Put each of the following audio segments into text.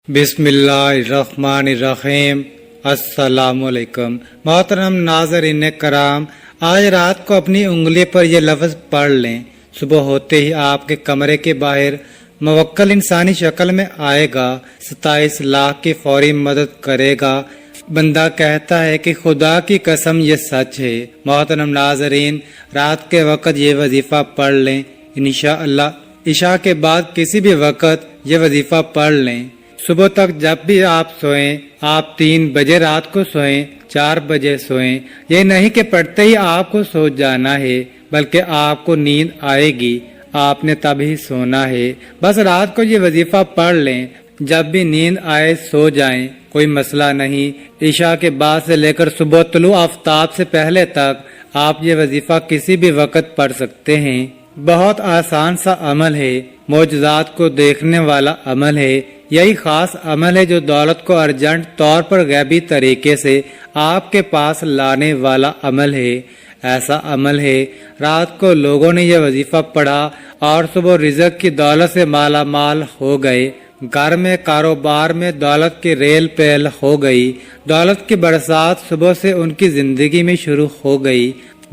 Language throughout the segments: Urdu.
بسم اللہ الرحمن الرحیم۔ السلام علیکم محترم ناظرین کرام، آج رات کو اپنی انگلی پر یہ لفظ پڑھ لیں۔ صبح ہوتے ہی آپ کے کمرے کے باہر موکل انسانی شکل میں آئے گا، 27 لاکھ کی فوری مدد کرے گا۔ بندہ کہتا ہے کہ خدا کی قسم یہ سچ ہے۔ محترم ناظرین، رات کے وقت یہ وظیفہ پڑھ لیں، انشاءاللہ عشاء کے بعد کسی بھی وقت یہ وظیفہ پڑھ لیں۔ صبح تک جب بھی آپ سوئیں، آپ 3 بجے رات کو سوئیں، 4 بجے سوئیں، یہ نہیں کہ پڑھتے ہی آپ کو سو جانا ہے، بلکہ آپ کو نیند آئے گی، آپ نے تبھی سونا ہے۔ بس رات کو یہ وظیفہ پڑھ لیں، جب بھی نیند آئے سو جائیں، کوئی مسئلہ نہیں۔ عشاء کے بعد سے لے کر صبح طلوع آفتاب سے پہلے تک آپ یہ وظیفہ کسی بھی وقت پڑھ سکتے ہیں۔ بہت آسان سا عمل ہے، معجزات کو دیکھنے والا عمل ہے۔ یہی خاص عمل ہے جو دولت کو ارجنٹ طور پر غیبی طریقے سے آپ کے پاس لانے والا عمل ہے۔ ایسا عمل ہے، رات کو لوگوں نے یہ وظیفہ پڑھا اور صبح رزق کی دولت سے مالا مال ہو گئے، گھر میں کاروبار میں دولت کی ریل پیل ہو گئی، دولت کی برسات صبح سے ان کی زندگی میں شروع ہو گئی،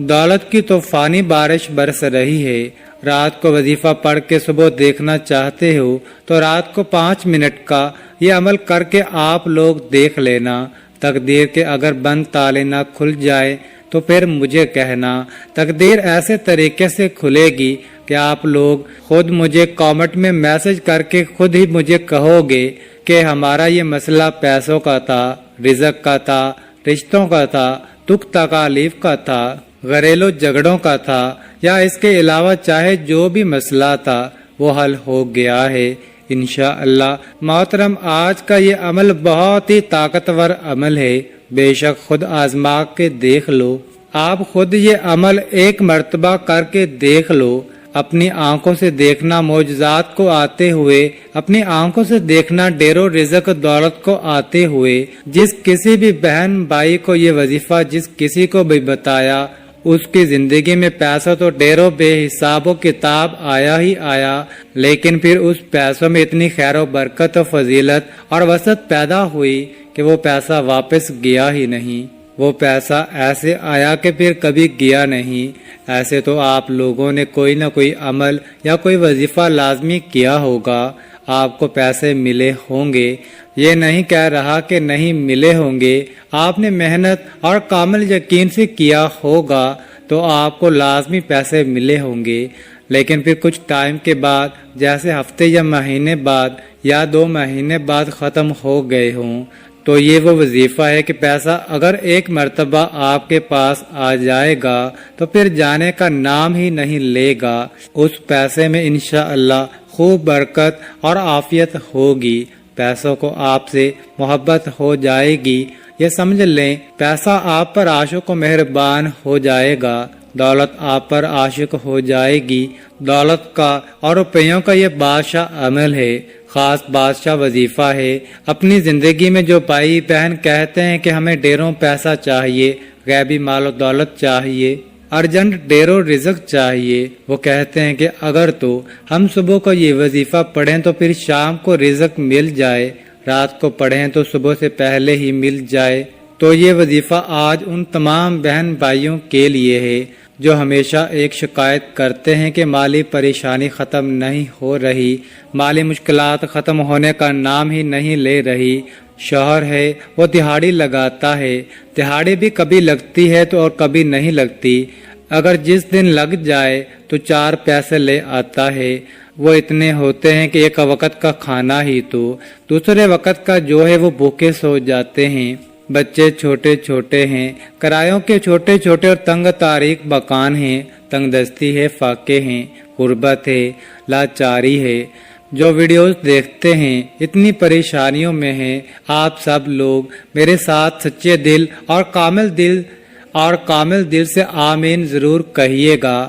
دولت کی طوفانی بارش برس رہی ہے۔ رات کو وظیفہ پڑھ کے صبح دیکھنا چاہتے ہو تو رات کو 5 منٹ کا یہ عمل کر کے آپ لوگ دیکھ لینا۔ تقدیر کے اگر بند تالے نہ کھل جائے تو پھر مجھے کہنا، تقدیر ایسے طریقے سے کھلے گی کہ آپ لوگ خود مجھے کامنٹ میں میسج کر کے خود ہی مجھے کہو گے کہ ہمارا یہ مسئلہ پیسوں کا تھا، رزق کا تھا، رشتوں کا تھا، دکھ تکالیف کا تھا، گھریلو جھگڑوں کا تھا، یا اس کے علاوہ چاہے جو بھی مسئلہ تھا وہ حل ہو گیا ہے انشاءاللہ۔ محترم، آج کا یہ عمل بہت ہی طاقتور عمل ہے، بے شک خود آزما کے دیکھ لو۔ آپ خود یہ عمل ایک مرتبہ کر کے دیکھ لو، اپنی آنکھوں سے دیکھنا معجزات کو آتے ہوئے، اپنی آنکھوں سے دیکھنا ڈیرو رزق دولت کو آتے ہوئے۔ جس کسی بھی بہن بھائی کو یہ وظیفہ جس کسی کو بھی بتایا، اس کی زندگی میں پیسہ تو ڈیرو بے حساب و کتاب آیا ہی آیا، لیکن پھر اس پیسوں میں اتنی خیر و برکت و فضیلت اور وسعت پیدا ہوئی کہ وہ پیسہ واپس گیا ہی نہیں۔ وہ پیسہ ایسے آیا کہ پھر کبھی گیا نہیں۔ ایسے تو آپ لوگوں نے کوئی نہ کوئی عمل یا کوئی وظیفہ لازمی کیا ہوگا، آپ کو پیسے ملے ہوں گے، یہ نہیں کہہ رہا کہ نہیں ملے ہوں گے۔ آپ نے محنت اور کامل یقین سے کیا ہوگا تو آپ کو لازمی پیسے ملے ہوں گے، لیکن پھر کچھ ٹائم کے بعد، جیسے ہفتے یا مہینے بعد یا 2 مہینے بعد ختم ہو گئے ہوں، تو یہ وہ وظیفہ ہے کہ پیسہ اگر ایک مرتبہ آپ کے پاس آ جائے گا تو پھر جانے کا نام ہی نہیں لے گا۔ اس پیسے میں انشاءاللہ خوب برکت اور عافیت ہوگی، پیسوں کو آپ سے محبت ہو جائے گی۔ یہ سمجھ لیں، پیسہ آپ پر عاشق و مہربان ہو جائے گا، دولت آپ پر عاشق ہو جائے گی۔ دولت کا اور روپیوں کا یہ بادشاہ عمل ہے، خاص بادشاہ وظیفہ ہے۔ اپنی زندگی میں جو بھائی بہن کہتے ہیں کہ ہمیں ڈھیروں پیسہ چاہیے، غیبی مال و دولت چاہیے، ارجنٹ ڈھیروں رزق چاہیے، وہ کہتے ہیں کہ اگر تو ہم صبح کو یہ وظیفہ پڑھیں تو پھر شام کو رزق مل جائے، رات کو پڑھیں تو صبح سے پہلے ہی مل جائے۔ تو یہ وظیفہ آج ان تمام بہن بھائیوں کے لیے ہے جو ہمیشہ ایک شکایت کرتے ہیں کہ مالی پریشانی ختم نہیں ہو رہی، مالی مشکلات ختم ہونے کا نام ہی نہیں لے رہی۔ شوہر ہے، وہ دہاڑی لگاتا ہے، دہاڑی بھی کبھی لگتی ہے تو اور کبھی نہیں لگتی، اگر جس دن لگ جائے تو 4 پیسے لے آتا ہے، وہ اتنے ہوتے ہیں کہ ایک وقت کا کھانا ہی تو دوسرے وقت کا جو ہے وہ بھوکے سو جاتے ہیں۔ بچے چھوٹے چھوٹے ہیں، کرایوں کے چھوٹے چھوٹے اور تنگ تاریخ مکان ہیں، تنگ دستی ہے، فاقے ہیں، غربت ہے، لاچاری ہے۔ جو ویڈیوز دیکھتے ہیں اتنی پریشانیوں میں ہیں، آپ سب لوگ میرے ساتھ سچے دل اور کامل دل سے آمین ضرور کہیے گا۔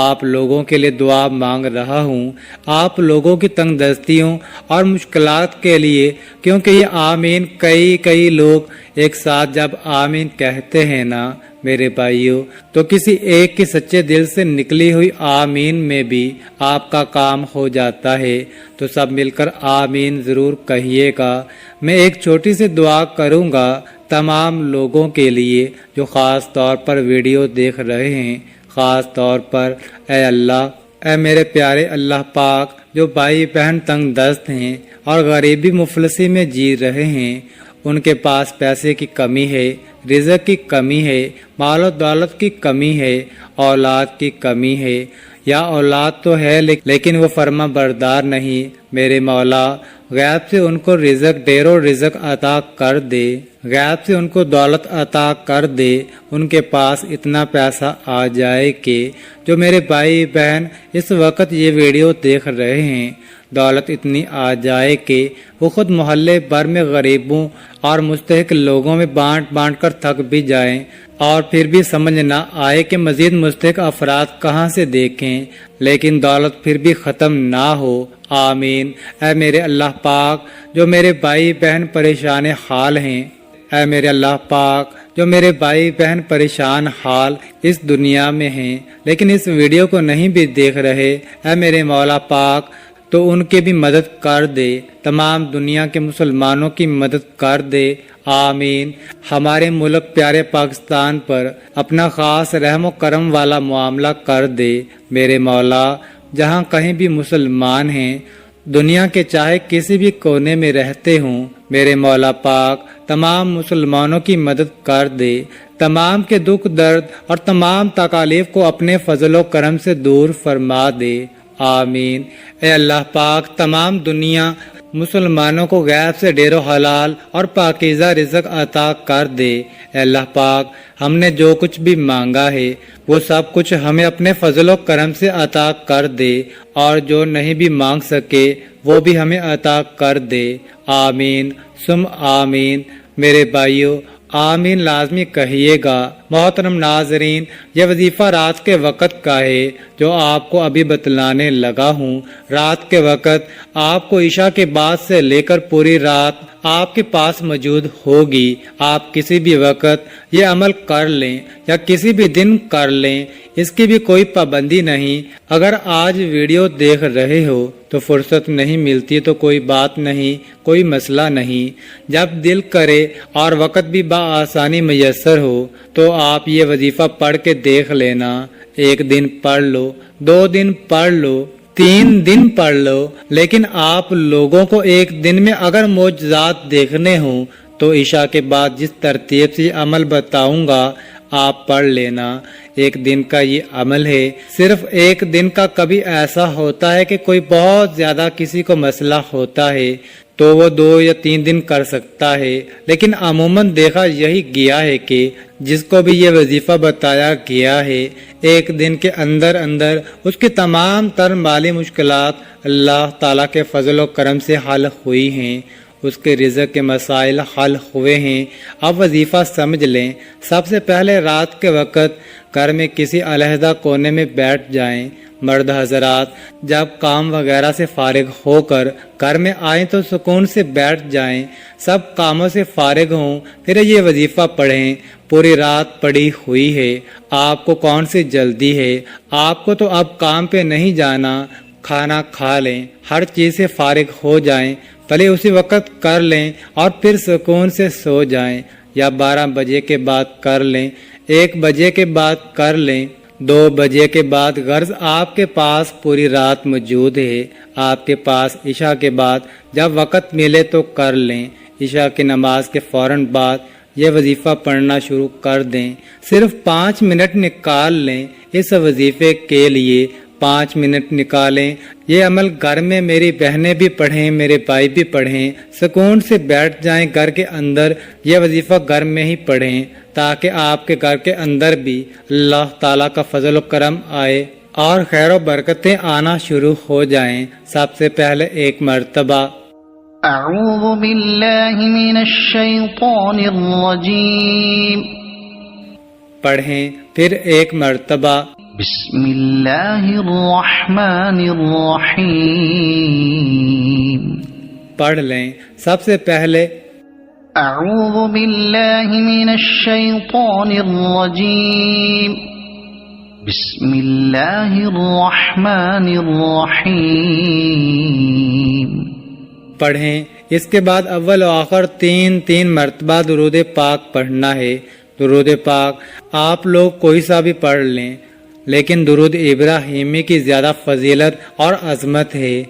آپ لوگوں کے لیے دعا مانگ رہا ہوں، آپ لوگوں کی تنگ دستیوں اور مشکلات کے لیے، کیونکہ یہ آمین کئی لوگ ایک ساتھ جب آمین کہتے ہیں نا میرے بھائیوں، تو کسی ایک کی سچے دل سے نکلی ہوئی آمین میں بھی آپ کا کام ہو جاتا ہے، تو سب مل کر آمین ضرور کہیے گا۔ میں ایک چھوٹی سی دعا کروں گا تمام لوگوں کے لیے جو خاص طور پر ویڈیو دیکھ رہے ہیں، خاص طور پر اے اللہ، اے میرے پیارے اللہ پاک، جو بھائی بہن تنگ دست ہیں اور غریبی مفلسی میں جی رہے ہیں، ان کے پاس پیسے کی کمی ہے، رزق کی کمی ہے، مال و دولت کی کمی ہے، اولاد کی کمی ہے، یا اولاد تو ہے لیکن وہ فرما بردار نہیں، میرے مولا غیب سے ان کو رزق، ڈھیر و رزق عطا کر دے، غیب سے ان کو دولت عطا کر دے، ان کے پاس اتنا پیسہ آ جائے کہ جو میرے بھائی بہن اس وقت یہ ویڈیو دیکھ رہے ہیں، دولت اتنی آ جائے کہ وہ خود محلے بھر میں غریبوں اور مستحق لوگوں میں بانٹ بانٹ کر تھک بھی جائیں، اور پھر بھی سمجھ نہ آئے کہ مزید مستحق افراد کہاں سے دیکھیں، لیکن دولت پھر بھی ختم نہ ہو۔ آمین۔ اے میرے اللہ پاک، جو میرے بھائی بہن پریشان حال ہیں، اے میرے اللہ پاک، جو میرے بھائی بہن پریشان حال اس دنیا میں ہیں لیکن اس ویڈیو کو نہیں بھی دیکھ رہے، اے میرے مولا پاک، تو ان کی بھی مدد کر دے، تمام دنیا کے مسلمانوں کی مدد کر دے۔ آمین۔ ہمارے ملک پیارے پاکستان پر اپنا خاص رحم و کرم والا معاملہ کر دے، میرے مولا، جہاں کہیں بھی مسلمان ہیں، دنیا کے چاہے کسی بھی کونے میں رہتے ہوں، میرے مولا پاک تمام مسلمانوں کی مدد کر دے، تمام کے دکھ درد اور تمام تکالیف کو اپنے فضل و کرم سے دور فرما دے۔ آمین۔ اے اللہ پاک، تمام دنیا مسلمانوں کو غیب سے ڈھیر و حلال اور پاکیزہ رزق عطا کر دے۔ اے اللہ پاک، ہم نے جو کچھ بھی مانگا ہے وہ سب کچھ ہمیں اپنے فضل و کرم سے عطا کر دے، اور جو نہیں بھی مانگ سکے وہ بھی ہمیں عطا کر دے۔ آمین ثم آمین۔ میرے بھائیوں، آمین لازمی کہیے گا۔ محترم ناظرین، یہ وظیفہ رات کے وقت کا ہے جو آپ کو ابھی بتلانے لگا ہوں۔ رات کے وقت آپ کو عشاء کے بعد سے لے کر پوری رات آپ کے پاس موجود ہوگی۔ آپ کسی بھی وقت یہ عمل کر لیں یا کسی بھی دن کر لیں، اس کی بھی کوئی پابندی نہیں۔ اگر آج ویڈیو دیکھ رہے ہو تو فرصت نہیں ملتی تو کوئی بات نہیں، کوئی مسئلہ نہیں۔ جب دل کرے اور وقت بھی بآسانی میسر ہو تو آپ یہ وظیفہ پڑھ کے دیکھ لینا۔ ایک دن پڑھ لو، 2 دن پڑھ لو، 3 دن پڑھ لو، لیکن آپ لوگوں کو ایک دن میں اگر معجزات دیکھنے ہوں تو عشاء کے بعد جس ترتیب سے عمل بتاؤں گا آپ پڑھ لینا۔ ایک دن کا یہ عمل ہے، صرف ایک دن کا۔ کبھی ایسا ہوتا ہے کہ کوئی بہت زیادہ کسی کو مسئلہ ہوتا ہے تو وہ 2 یا 3 دن کر سکتا ہے، لیکن عموماً دیکھا یہی گیا ہے کہ جس کو بھی یہ وظیفہ بتایا گیا ہے، ایک دن کے اندر اندر اس کی تمام تر مالی مشکلات اللہ تعالیٰ کے فضل و کرم سے حل ہوئی ہیں، اس کے رزق کے مسائل حل ہوئے ہیں۔ اب وظیفہ سمجھ لیں۔ سب سے پہلے رات کے وقت گھر میں کسی علیحدہ کونے میں بیٹھ جائیں۔ مرد حضرات جب کام وغیرہ سے فارغ ہو کر گھر میں آئیں تو سکون سے بیٹھ جائیں، سب کاموں سے فارغ ہوں، پھر یہ وظیفہ پڑھیں۔ پوری رات پڑی ہوئی ہے، آپ کو کون سی جلدی ہے؟ آپ کو تو اب کام پہ نہیں جانا، کھانا کھا لیں، ہر چیز سے فارغ ہو جائیں، پہلے اسی وقت کر لیں اور پھر سکون سے سو جائیں، یا 12 بجے کے بعد کر لیں، 1 بجے کے بعد کر لیں، 2 بجے کے بعد غرض آپ کے پاس پوری رات موجود ہے۔ آپ کے پاس عشاء کے بعد جب وقت ملے تو کر لیں۔ عشاء کی نماز کے فوراً بعد یہ وظیفہ پڑھنا شروع کر دیں۔ صرف 5 منٹ نکال لیں اس وظیفے کے لیے، 5 منٹ نکالیں۔ یہ عمل گھر میں میری بہنیں بھی پڑھیں، میرے بھائی بھی پڑھیں، سکون سے بیٹھ جائیں گھر کے اندر، یہ وظیفہ گھر میں ہی پڑھیں تاکہ آپ کے گھر کے اندر بھی اللہ تعالیٰ کا فضل و کرم آئے اور خیر و برکتیں آنا شروع ہو جائیں۔ سب سے پہلے ایک مرتبہ اعوذ باللہ من الشیطان الرجیم پڑھیں، پھر ایک مرتبہ بسم اللہ الرحمن الرحیم پڑھ لیں۔ سب سے پہلے أعوذ بالله من الشيطان الرجيم بسم الله الرحمن الرحيم. پڑھیں. اس کے بعد اول و آخر تین مرتبہ درود پاک پڑھنا ہے. درود پاک آپ لوگ کوئی سا بھی پڑھ لیں، لیکن درود ابراہیمی کی زیادہ فضیلت اور عظمت ہے.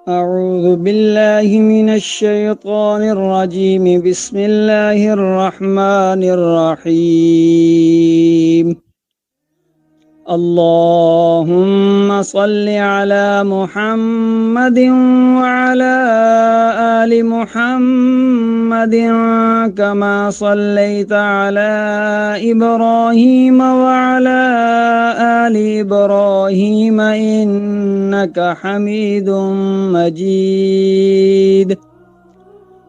اعوذ باللہ من الشیطان الرجیم بسم اللہ الرحمن الرحیم. اللهم صل على محمد وعلى آل محمد كما صليت على إبراهيم وعلى آل إبراهيم إنك حميد مجيد.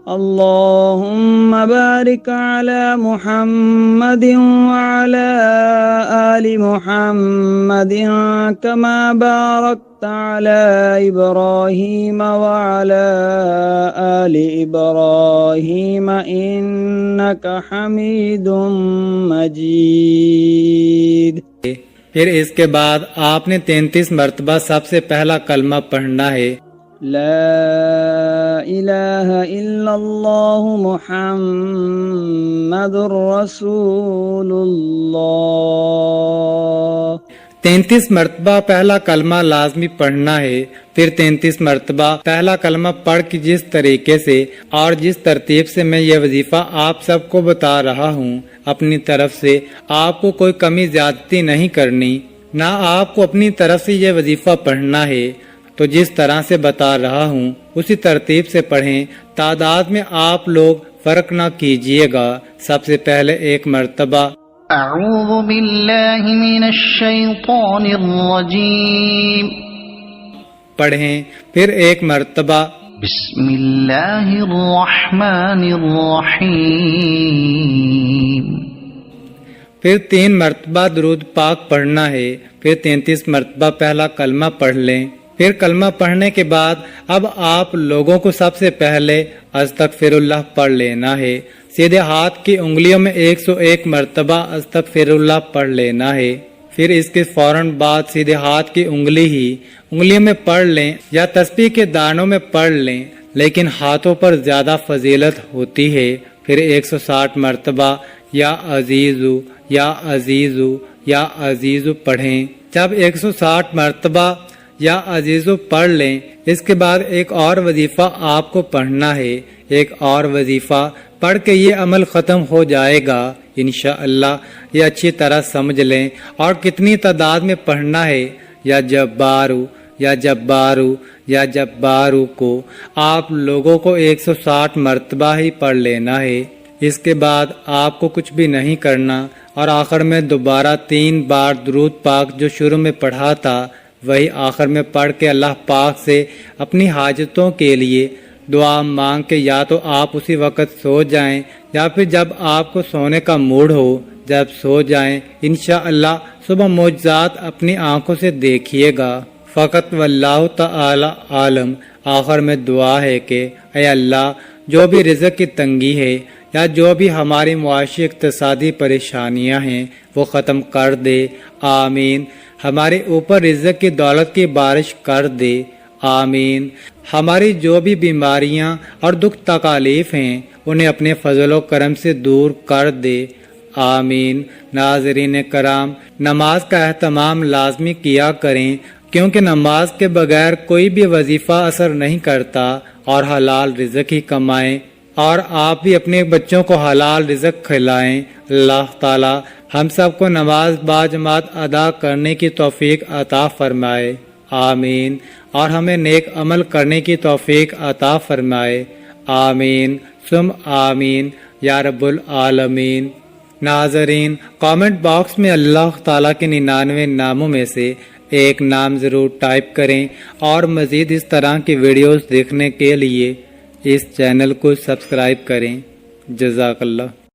اللهم بارك على محمد وعلى آل محمد كما باركت على إبراهيم وعلى آل إبراهيم إنك حميد مجيد. پھر اس کے بعد آپ نے 33 مرتبہ سب سے پہلا کلمہ پڑھنا ہے. لا الہ الا اللہ محمد رسول اللہ. 33 مرتبہ پہلا کلمہ لازمی پڑھنا ہے. پھر 33 مرتبہ پہلا کلمہ پڑھ کے جس طریقے سے اور جس ترتیب سے میں یہ وظیفہ آپ سب کو بتا رہا ہوں، اپنی طرف سے آپ کو کوئی کمی زیادتی نہیں کرنی، نہ آپ کو اپنی طرف سے یہ وظیفہ پڑھنا ہے. تو جس طرح سے بتا رہا ہوں اسی ترتیب سے پڑھیں. تعداد میں آپ لوگ فرق نہ کیجیے گا. سب سے پہلے ایک مرتبہ اعوذ باللہ من الشیطان الرجیم پڑھیں. پھر ایک مرتبہ بسم اللہ الرحمن الرحیم. پھر 3 مرتبہ درود پاک پڑھنا ہے. پھر 33 مرتبہ پہلا کلمہ پڑھ لیں. پھر کلمہ پڑھنے کے بعد اب آپ لوگوں کو سب سے پہلے استغفر اللہ پڑھ لینا ہے. سیدھے ہاتھ کی انگلیوں میں 101 مرتبہ استغفر اللہ پڑھ لینا ہے. پھر اس کے فوراً بعد سیدھے ہاتھ کی انگلیوں میں پڑھ لیں یا تسبیح کے دانوں میں پڑھ لیں، لیکن ہاتھوں پر زیادہ فضیلت ہوتی ہے. پھر 160 مرتبہ یا عزیزو یا عزیزو یا عزیزو پڑھیں. جب 160 مرتبہ یا عزیزو پڑھ لیں، اس کے بعد ایک اور وظیفہ آپ کو پڑھنا ہے. ایک اور وظیفہ پڑھ کے یہ عمل ختم ہو جائے گا انشاءاللہ. یہ اچھی طرح سمجھ لیں اور کتنی تعداد میں پڑھنا ہے. یا جبارو یا جبارو یا جبارو کو آپ لوگوں کو 160 مرتبہ ہی پڑھ لینا ہے. اس کے بعد آپ کو کچھ بھی نہیں کرنا، اور آخر میں دوبارہ 3 بار درود پاک جو شروع میں پڑھا تھا وہی آخر میں پڑھ کے اللہ پاک سے اپنی حاجتوں کے لیے دعا مانگ کے یا تو آپ اسی وقت سو جائیں یا پھر جب آپ کو سونے کا موڈ ہو جب سو جائیں. انشاءاللہ صبح معجزات اپنی آنکھوں سے دیکھیے گا. فقط واللہ تعالی عالم. آخر میں دعا ہے کہ اے اللہ، جو بھی رزق کی تنگی ہے یا جو بھی ہماری معاشی اقتصادی پریشانیاں ہیں وہ ختم کر دے. آمین. ہمارے اوپر رزق کی دولت کی بارش کر دے. آمین. ہماری جو بھی بیماریاں اور دکھ تکالیف ہیں انہیں اپنے فضل و کرم سے دور کر دے. آمین. ناظرین کرام، نماز کا اہتمام لازمی کیا کریں، کیونکہ نماز کے بغیر کوئی بھی وظیفہ اثر نہیں کرتا. اور حلال رزق ہی کمائیں، اور آپ بھی اپنے بچوں کو حلال رزق کھلائیں. اللہ تعالی ہم سب کو نماز باجماعت ادا کرنے کی توفیق عطا فرمائے. آمین. اور ہمیں نیک عمل کرنے کی توفیق عطا فرمائے. آمین ثم آمین یا رب العالمین. ناظرین، کامنٹ باکس میں اللہ تعالیٰ کے 99 ناموں میں سے ایک نام ضرور ٹائپ کریں، اور مزید اس طرح کی ویڈیوز دیکھنے کے لیے اس چینل کو سبسکرائب کریں. جزاک اللہ.